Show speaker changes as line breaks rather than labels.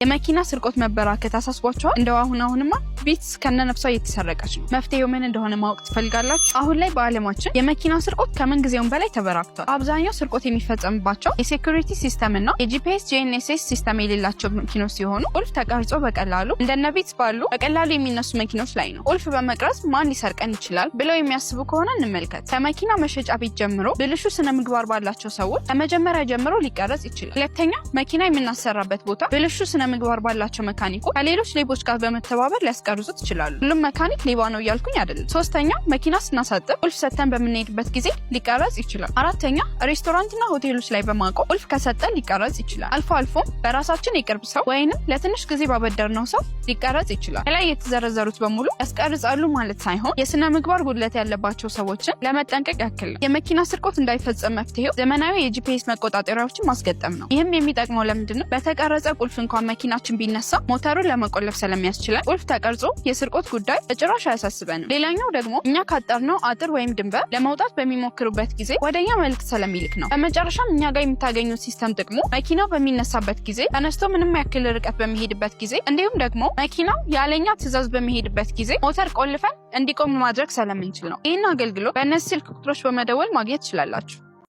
የመኪና ስርቆት መበራከት አሳስቧቸዋል? እንደው አሁንማ ቢትስ ከነነፍሷ እየተሰረቀች ነው። መፍትሄው ምን እንደሆነ ማወቅ ትፈልጋላችሁ? አሁን ላይ በአለማችን የመኪና ስርቆት ከምን ጊዜውም በላይ ተበራክቷል። አብዛኛው ስርቆት የሚፈጸምባቸው የሴኩሪቲ ሲስተም እና የጂፒኤስ ጂኤንኤስኤስ ሲስተም የሌላቸው መኪኖች ሲሆኑ ቁልፍ ተቀርጾ በቀላሉ እንደነ ቢትስ ባሉ በቀላሉ የሚነሱ መኪኖች ላይ ነው። ቁልፍ በመቅረጽ ማን ሊሰርቀን ይችላል ብለው የሚያስቡ ከሆነ እንመልከት። ከመኪና መሸጫ ቤት ጀምሮ ብልሹ ስነ ምግባር ባላቸው ሰዎች ከመጀመሪያ ጀምሮ ሊቀረጽ ይችላል። ሁለተኛ፣ መኪና የምናሰራበት ቦታ ብልሹ ስነ ምግባር ባላቸው መካኒኮች ከሌሎች ሌቦች ጋር በመተባበር ሊያስቀርጹት ይችላሉ። ሁሉም መካኒክ ሌባ ነው እያልኩኝ አይደለም። ሶስተኛ፣ መኪና ስናሳጥብ ቁልፍ ሰተን በምንሄድበት ጊዜ ሊቀረጽ ይችላል። አራተኛ፣ ሬስቶራንትና ሆቴሎች ላይ በማቆም ቁልፍ ከሰጠን ሊቀረጽ ይችላል። አልፎም በራሳችን የቅርብ ሰው ወይንም ለትንሽ ጊዜ ባበደርነው ሰው ሊቀረጽ ይችላል። ከላይ የተዘረዘሩት በሙሉ ያስቀርጻሉ ማለት ሳይሆን የስነ ምግባር ጉድለት ያለባቸው ሰዎችን ለመጠንቀቅ ያክል ነው። የመኪና ስርቆት እንዳይፈጸም መፍትሄው ዘመናዊ የጂፒኤስ መቆጣጠሪያዎችን ማስገጠም ነው። ይህም የሚጠቅመው ለምንድነው? በተቀረጸ ቁልፍ እንኳን መኪናችን ቢነሳ ሞተሩን ለመቆለፍ ስለሚያስችለን ቁልፍ ተቀርጾ የስርቆት ጉዳይ በጭራሽ አያሳስበንም። ሌላኛው ደግሞ እኛ ካጠርነው አጥር ወይም ድንበር ለመውጣት በሚሞክሩበት ጊዜ ወደኛ መልእክት ስለሚልክ ነው። በመጨረሻም እኛ ጋር የምታገኙት ሲስተም ጥቅሙ መኪናው በሚነሳበት ጊዜ ተነስቶ ምንም ያክል ርቀት በሚሄድበት ጊዜ እንዲሁም ደግሞ መኪናው ያለኛ ትዕዛዝ በሚሄድበት ጊዜ ሞተር ቆልፈን እንዲቆም ማድረግ ስለምንችል ነው። ይህን አገልግሎት በእነዚህ ስልክ ቁጥሮች በመደወል ማግኘት ትችላላችሁ።